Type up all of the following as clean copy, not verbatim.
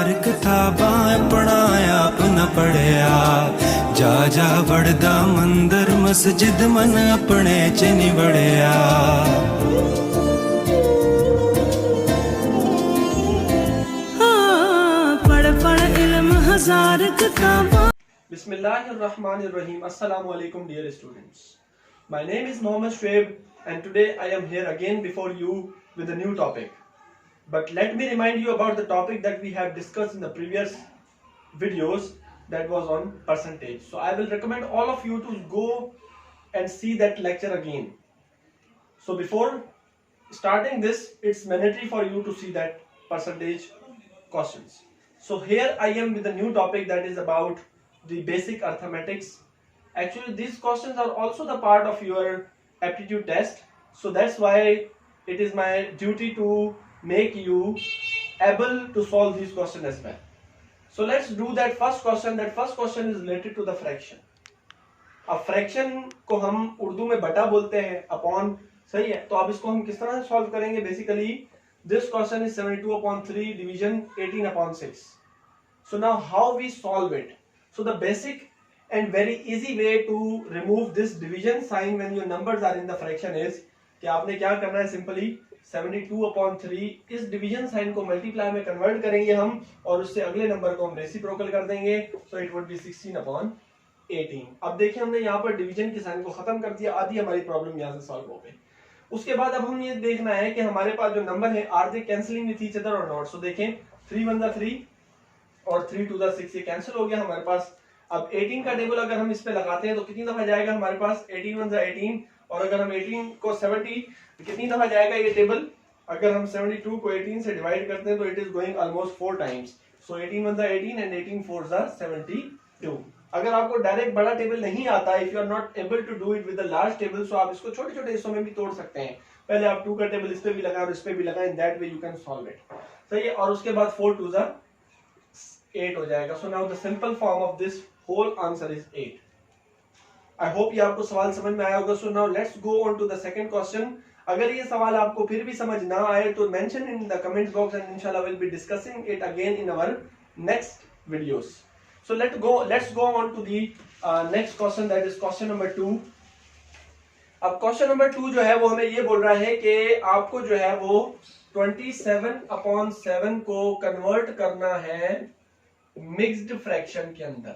हजार किताबां पढ़ाया अपना पढ़िया जा जा बढ़दा मंदिर मस्जिद मन अपने च निवड़िया पढ़ पढ़ इल्म हजार किताबां। Bismillahirrahmanirrahim. Assalamu alaikum dear students. My name is Mohammed Shoaib and today I am here again before you with a new topic. But let me remind you about the topic that we have discussed in the previous videos, that was on percentage. So I will recommend all of you to go and see that lecture again. So before starting this, it's mandatory for you to see that percentage questions. So here I am with a new topic that is about the basic arithmetics. Actually these questions are also the part of your aptitude test, so that's why it is my duty to make you able to solve these questions as well. So let's do that first question. That first question is related to the fraction. अब fraction को हम उर्दू में बटा बोलते हैं, upon, सही है। तो अब इसको हम किस तरह से सॉल्व करेंगे? Basically this question is 72/3 division 18/6. So now how we solve it? So the basic and very easy way to remove this division sign when your numbers are in the fraction is कि आपने क्या करना है, simply 72/3 इस division sign को multiply में convert करेंगे हम, और उससे अगले नंबर को हम रेसिप्रोकल कर देंगे. So it would B 16/18. अब देखिए हमने यहाँ पर डिवीजन की साइन को खत्म कर दिया, आधी हमारी प्रॉब्लम यहाँ से सॉल्व हो गई. उसके बाद अब हम ये देखना है कि हमारे पास जो नंबर है are they cancelling with each other or not. So देखें 3 1 3 और 3 2 6 ये कैंसिल हो गया हमारे पास. अब 18 का टेबल अगर हम इस पे लगाते हैं तो कितनी दफा जाएगा हमारे पास? 18 1 18. और अगर हम 18 को 70 कितनी दफा जाएगा ये टेबल? अगर हम 72 को 18 से डिवाइड करते हैं तो it is going almost 4 times. So 18 1 18 and 18 4 72. अगर आपको डायरेक्ट बड़ा टेबल नहीं आता, if you are not able to do it with the large table, so आप इसको छोटे छोटे हिस्सों में भी तोड़ सकते हैं. पहले आप 2 का टेबल इस पे भी लगाएं और इस पे भी लगाएं, इन that way you can solve it. सही है. और उसके बाद 4 2 8 हो जाएगा. So now the simple form of this whole answer is 8. I hope ये आपको सवाल समझ में आया होगा. So now let's go on to the second question. अगर ये सवाल आपको फिर भी समझ ना आए तो mention in the comments box and इंशाल्लाह will be discussing it again in our next videos. So let's go on to the next question, that is question number 2. अब क्वेश्चन नंबर 2 जो है वो हमें ये बोल रहा है कि आपको जो है वो 27/7 को कन्वर्ट करना है मिक्स्ड फ्रैक्शन के अंदर.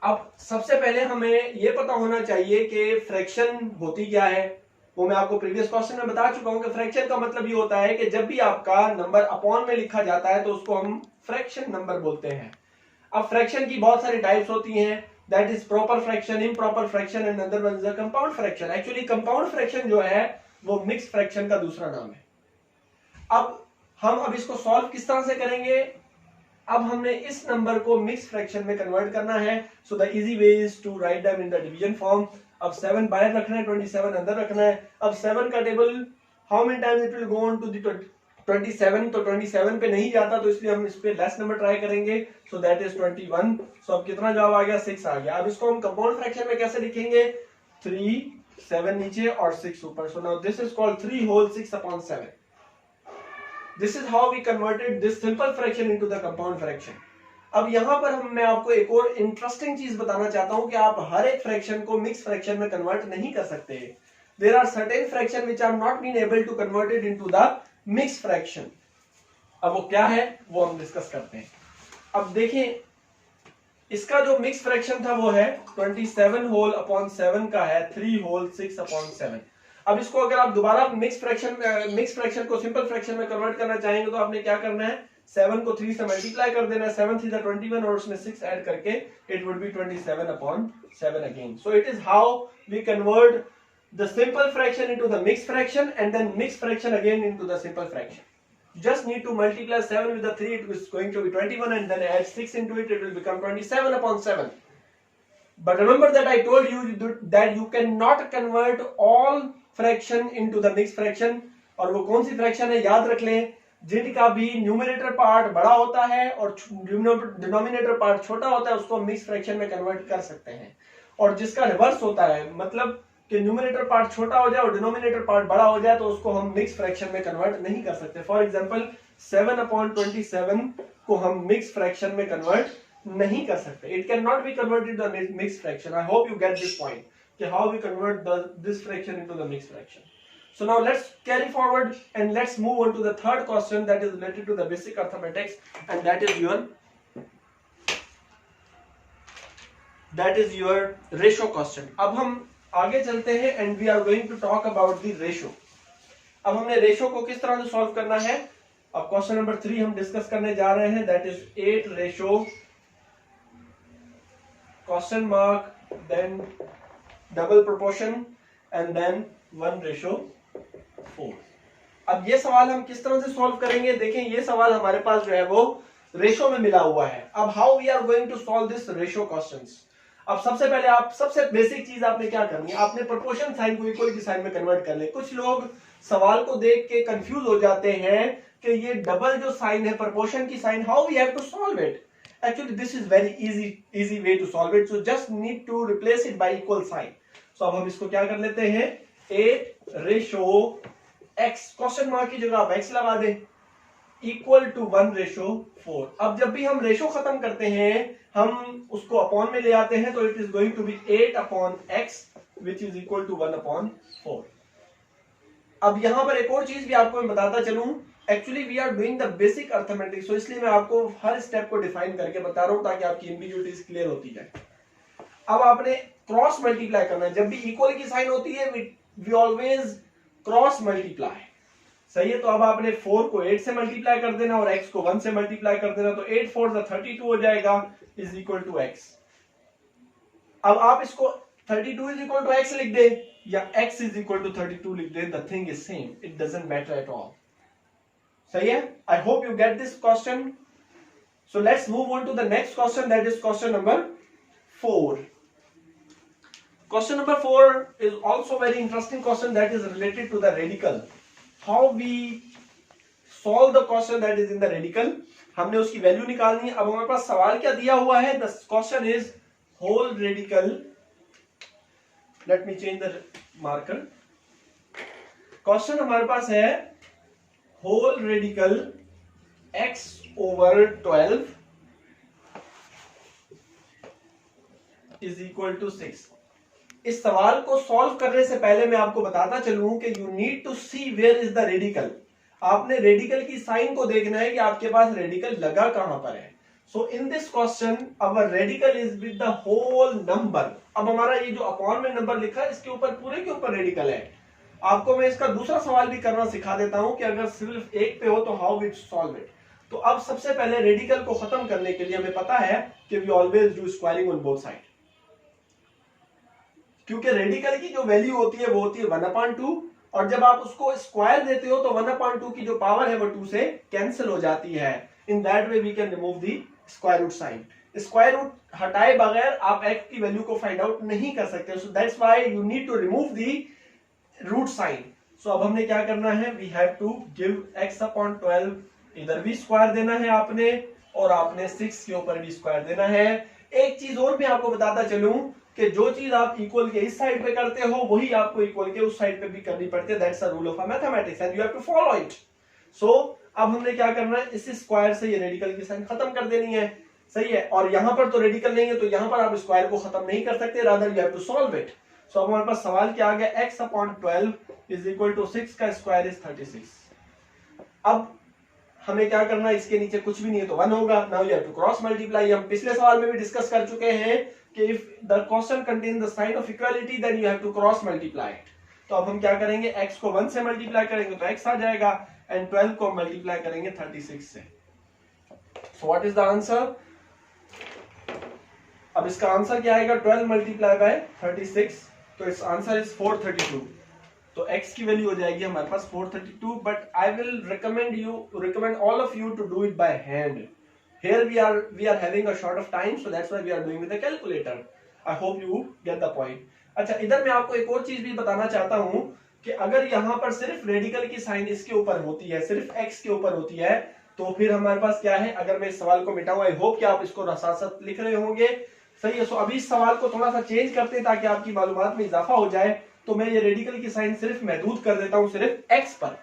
अब सबसे पहले हमें यह पता होना चाहिए कि फ्रैक्शन होती क्या है. वो मैं आपको प्रीवियस क्वेश्चन में बता चुका हूं कि फ्रैक्शन का मतलब ये होता है कि जब भी आपका नंबर अपॉन में लिखा जाता है तो उसको हम फ्रैक्शन नंबर बोलते हैं. अब फ्रैक्शन की बहुत सारी टाइप्स होती हैं, that is proper fraction, improper fraction and other one is compound fraction. Actually compound fraction जो है वो मिक्स फ्रैक्शन का दूसरा नाम है. अब इसको सॉल्व किस तरह से करेंगे? अब हमने इस नंबर को मिक्स फ्रैक्शन में कन्वर्ट करना है. So the easy way is to write them in the division form. अब 7 बाहर रखना है, 27 अंदर रखना है. अब 7 का table how many times it will go on to the 27. तो 27 पे नहीं जाता तो इसलिए हम इस पे लेस नंबर ट्राई करेंगे. So that is 21. सो अब कितना जवाब आ गया? 6 आ गया. अब इसको हम कंपाउंड फ्रैक्शन में कैसे लिखेंगे? 3 7 नीचे और 6 ऊपर. So now this is called 3 whole 6/7. This is how we converted this simple fraction into the compound fraction. अब यहाँ पर मैं आपको एक और इंटरेस्टिंग चीज बताना चाहता हूँ कि आप हर एक फ्रैक्शन को मिक्स फ्रैक्शन में कन्वर्ट नहीं कर सकते. There are certain fraction which are not been able to convert it into the mixed fraction. अब वो क्या है वो हम डिस्कस करते हैं. अब देखें इसका जो मिक्स फ्रैक्शन था वो है 27/7 का है 3 होल 6/7. अब इसको अगर आप दोबारा मिक्स फ्रैक्शन को सिंपल फ्रैक्शन में कन्वर्ट करना चाहेंगे तो आपने क्या करना है? 7 को 3 से मल्टीप्लाई कर देना है. 7 3 21 और उसमें 6 ऐड करके it would be 27/7 again. So it is how we convert the simple fraction into the mix fraction and then mix fraction again into the simple fraction. You just need to multiply 7 with the 3, it is going to be 21, and then add 6 into it, it will become 27/7. But remember that I told you that you cannot convert all fraction into the mixed fraction. और वो कौन सी fraction है याद रख लें, जिनका भी numerator part बड़ा होता है और डिनोमिनेटर पार्ट छोटा होता है उसको मिक्स फ्रैक्शन में कन्वर्ट कर सकते हैं. और जिसका रिवर्स होता है, मतलब कि न्यूमरेटर पार्ट छोटा हो जाए और डिनोमिनेटर पार्ट बड़ा हो जाए, तो उसको हम मिक्स फ्रैक्शन में कन्वर्ट नहीं कर सकते. फॉर एग्जांपल 7/27 को हम मिक्स फ्रैक्शन में कन्वर्ट नहीं कर सकते. It can not be converted to the mix fraction. I hope you get this point कि how we convert this fraction into the mix fraction. So now let's carry forward and let's move on to the third question that is related to the basic arithmetics, and that is your ratio question. अब हम आगे चलते हैं and we are going to talk about the ratio. अब हमने ratio को किस तरह से सॉल्व करना है. अब क्वेश्चन नंबर 3 हम डिस्कस करने जा रहे हैं, that is 8 ratio question mark then double proportion and then 1/4. अब ये सवाल हम किस तरह से सॉल्व करेंगे. देखें ये सवाल हमारे पास जो है वो रेशियो में मिला हुआ है. अब how we are going to solve this ratio questions. अब सबसे पहले आप सबसे बेसिक चीज आपने क्या करनी है, आपने प्रोपोर्शन साइन को इक्वल की साइन में कन्वर्ट कर ले. कुछ लोग सवाल को देख के कंफ्यूज हो जाते हैं कि ये डबल जो साइन है प्रोपोर्शन की sign, how we have to solve it. Actually this is very easy way to solve it. So just need to replace it by equal sign. So अब हम इसको क्या कर लेते हैं, 8 रेशो x, क्वेश्चन मार्क की जगह आप x लगा दें, इक्वल टू 1/4. अब जब भी हम रेशो खत्म करते हैं हम उसको अपॉन में ले आते हैं, तो it is going to be 8/x which is equal to 1/4. अब यहां पर एक और चीज भी आपको मैं बताता चलूं. Actually we are doing the basic arithmetics, तो इसलिए मैं आपको हर स्टेप को डिफाइन करके बता रहा हूं ताकि आपकी एम्बिग्यूटीज क्लियर होती जाए. अब आपने क्रॉस मल्टीप्लाई करना है. जब भी इक्वल की साइन होती है वी ऑलवेज क्रॉस मल्टीप्लाई. सही है. तो अब आपने 4 को 8 से मल्टीप्लाई कर देना और x को 1 से मल्टीप्लाई कर देना, तो 8 4 32 हो जाएगा इज इक्वल टू x. अब आप इसको 32 इज इक्वल टू x लिख दे या x इज इक्वल टू 32 लिख दे, the thing is same, it doesn't matter at all. सही है. I hope you get this question. So let's move on to the next question, that is question number 4. Question number 4 is also very interesting question that is related to the radical. How we solve the question that is in the radical. हमने उसकी value निकालनी है. अब हमारे पास सवाल क्या दिया हुआ है, the question is whole radical. Let me change the marker. Question हमारे पास है whole radical x over 12 is equal to 6. इस सवाल को सॉल्व करने से पहले मैं आपको बताता चलूं कि you need to see where is the radical. आपने रेडिकल की साइन को देखना है कि आपके पास रेडिकल लगा कहां पर है. So in this question our radical is with the whole number. अब हमारा ये जो अपॉन में नंबर लिखा है इसके ऊपर पूरे के ऊपर रेडिकल है. आपको मैं इसका दूसरा सवाल भी करना सिखा देता हूं कि अगर सिर्फ एक पे हो तो हाउ वी सॉल्व इट. तो अब सबसे पहले रेडिकल को खत्म करने के लिए हमें पता है कि we always do squaring on both side, क्योंकि रेडिकल की जो वैल्यू होती है वो होती है 1/2, और जब आप उसको स्क्वायर देते हो तो 1/2 की जो पावर है वो 2 से कैंसिल हो जाती है. In that way we can remove the square root sign. Square root हटाए बगैर आप x की वैल्यू को फाइंड आउट नहीं कर सकते. So that's why you need to remove the root sign. So अब हमने क्या करना है, we have to give x/12. इधर भी स्क्वायर देना है आपने और आपने 6 के ऊपर भी स्क्वायर देना है. एक चीज और मैं आपको बताता चलूं कि जो चीज आप इक्वल के इस साइड पे करते हो वही आपको इक्वल के उस साइड पे भी करनी पड़ती है. That's a rule of mathematics and you have to follow it. So अब हमने क्या करना है, इस स्क्वायर से ये रेडिकल की साइन खत्म कर देनी है. सही है. और यहां पर तो रेडिकल नहीं है तो यहां पर आप स्क्वायर को खत्म नहीं कर सकते, rather you have to solve it. So अब हमारे पास सवाल क्या आ गया, x/12 इज इक्वल टू 6 का स्क्वायर इज 36. अब हमें क्या करना है, इसके नीचे कुछ भी नहीं है तो 1 होगा. Now you have to cross multiply. हम पिछले सवाल में भी डिस्कस कर चुके हैं कि if the question contain the sign of equality then you have to cross multiply. तो अब हम क्या करेंगे, x को 1 से मल्टीप्लाई करेंगे तो x आ जाएगा एंड 12 को मल्टीप्लाई करेंगे 36 से. So what is the answer. अब इसका आंसर क्या आएगा, 12 मल्टीप्लाई बाय 36, तो इस आंसर इज 432. तो x की वैल्यू हो जाएगी हमारे पास 432. But I will recommend all of you to do it by hand. Here we are having a short of time, so that's why we are doing with the calculator. I hope you get the point. अच्छा, इधर मैं आपको एक और चीज भी बताना चाहता हूं कि अगर यहाँ पर सिर्फ रेडिकल की साइन इसके ऊपर होती है, सिर्फ x के ऊपर होती है, तो फिर हमारे पास क्या है. अगर मैं इस सवाल को मिटाऊं, आई होप कि आप इसको साथ साथ लिख रहे होंगे. सही है. सो अभी इस सवाल को थोड़ा सा चेंज करते हैं ताकि आपकी मालूमात में इजाफा हो जाए. तो मैं ये रेडिकल की साइन सिर्फ महदूद कर देता हूं सिर्फ x पर.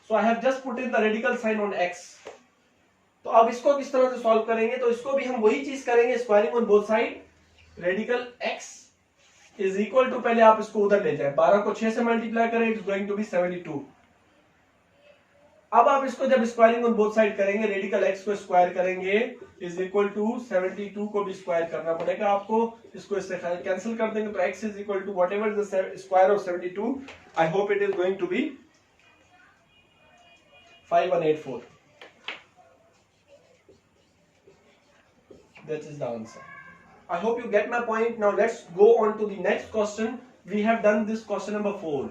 So I have just put in the radical sign on x. तो अब इसको किस तरह से सॉल्व करेंगे, तो इसको भी हम वही चीज करेंगे, squaring on both side. Radical x is equal to, पहले आप इसको उधर ले जाए, 12 को 6 से मल्टीप्लाई करें, it is going to be 72. अब आप इसको जब स्क्वायरिंग ऑन बोथ साइड करेंगे, रेडिकल x को स्क्वायर करेंगे इज इक्वल टू 72 को भी स्क्वायर करना पड़ेगा आपको. इसको इससे कैंसिल कर देंगे तो x is equal to whatever the square of 72. I hope it is going to be 5184. That is the answer. I hope you get my point. Now let's go on to the next question. We have done this question number 4.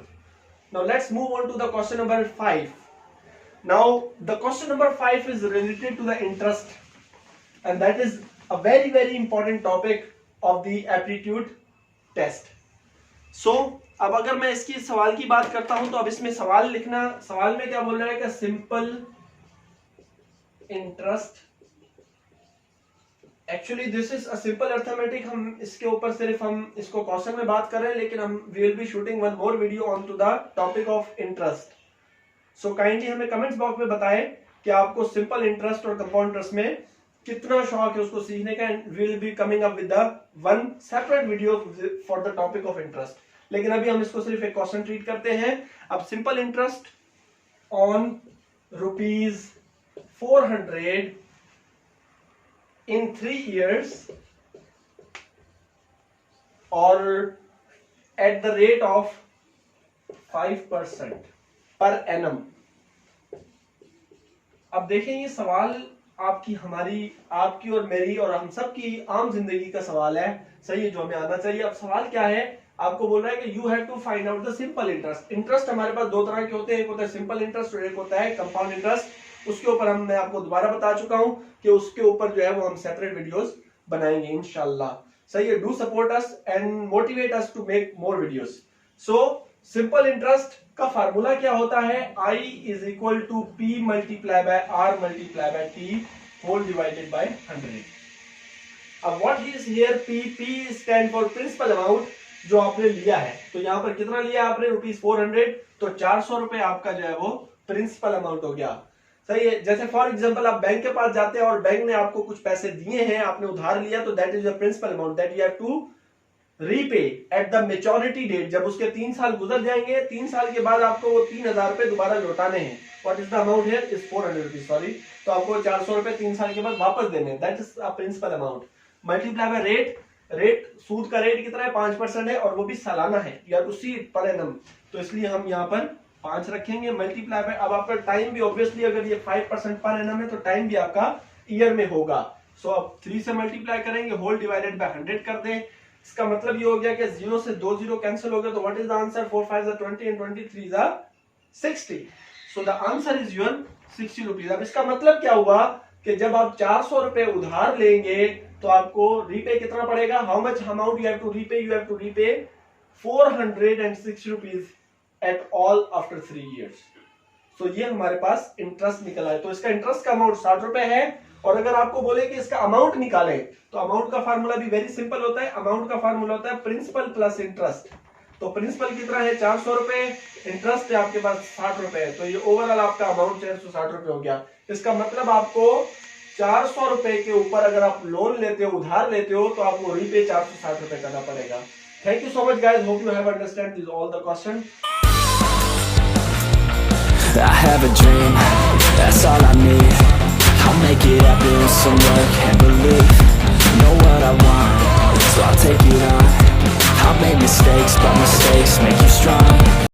Now let's move on to the question number 5. Now the question number 5 is related to the interest, and that is a very important topic of the aptitude test. So अब अगर मैं इसकी सवाल की बात करता हूं तो अब इसमें सवाल लिखना, सवाल में क्या बोल रहा है कि simple interest. Actually this is a simple arithmetic. हम इसके ऊपर सिर्फ हम इसको क्वेश्चन में बात कर रहे हैं, लेकिन हम we will be shooting one more video on to the topic of interest. So kindly हमें कमेंट्स बॉक्स में बताएं कि आपको सिंपल इंटरेस्ट और कंपाउंड इंटरेस्ट में कितना शौक है उसको सीखने का, and we will be coming up with the one separate video for the topic of interest. लेकिन अभी हम इसको सिर्फ एक क्वेश्चन ट्रीट करते हैं. अब simple interest on ₹400 in 3 years or at the rate of 5% per annum. अब देखें ये सवाल आपकी, हमारी, आपकी और मेरी और हम सब की आम जिंदगी का सवाल है, सही है, जो हमें आना चाहिए. अब सवाल क्या है, आपको बोल रहा है कि you have to find out the simple interest. Interest हमारे पास दो तरह के होते हैं, एक होता है सिंपल इंटरेस्ट और एक होता है कंपाउंड इंटरेस्ट. उसके ऊपर मैं आपको दोबारा बता चुका हूं कि उसके ऊपर जो है वो हम सेपरेट वीडियोस बनाएंगे इंशाल्लाह. सही है, do support us and motivate us to make more videos. So simple interest का फार्मूला क्या होता है, I is equal to P multiply by R multiply by T whole divided by 100. अब what is here P stand for principal amount जो आपने लिया है. तो यहाँ पर कितना लिया आपने, ₹400, तो 400 रुपए आपका जो है वो प्रिंसिपल अमाउंट हो गया. सही है. जैसे फॉर एग्जांपल आप बैंक के पास जाते हैं और बैंक ने आपको कुछ पैसे दिए हैं, आपने उधार लिया, तो that is the principal amount that you have to repay at the maturity date. जब उसके 3 साल गुजर जाएंगे, 3 साल के बाद आपको वो 3000 रुपए दोबारा लौटाने हैं. What is the amount here is ₹400, sorry. तो आपको 400 रुपए 3 साल के बाद वापस देने हैं. That is a principal amount. Multiply by rate. Rate, सूद का रेट कितना है, 5% है, और वो भी सालाना है. You have to see it per annum, तो इसलिए हम यहाँ पर 5 रखेंगे. मल्टीप्लाई बाय, अब आपका टाइम भी ऑब्वियसली अगर ये 5% पर एनम है तो टाइम भी आपका ईयर में होगा. सो अब 3 से मल्टीप्लाई करेंगे, होल डिवाइडेड बाय 100 कर दें. इसका मतलब ये हो गया कि 0 से 2 0 कैंसिल हो गया. तो what is the answer, 4 5 is 20 and 23 is 60. So the answer is your 60 rupees. अब इसका मतलब क्या हुआ कि जब आप 400 रुपए उधार लेंगे तो आपको रीपे कितना पड़ेगा, how much amount you have to repay, you have to repay 460 rupees at all after 3 years. So ये हमारे पास इंटरेस्ट निकला है. तो इसका इंटरेस्ट का अमाउंट 60 रुपए है. और अगर आपको बोले कि इसका अमाउंट निकालें तो अमाउंट का फार्मूला भी वेरी सिंपल होता है. अमाउंट का फार्मूला होता है प्रिंसिपल प्लस इंटरेस्ट. तो प्रिंसिपल कितना है, 400 रुपए, इंटरेस्ट है आपके पास 60 रुपए, तो ये ओवरऑल आपका अमाउंट 460 रुपए हो गया. इसका मतलब आपको 400 रुपए के ऊपर अगर आप लोन लेते हो, उधार लेते हो, तो आपको रीपे 460 रुपए करना पड़ेगा. Thank you so much guys, hope you have understand this all the question. I have a dream, that's all I need. I'll make it happen with some work and belief.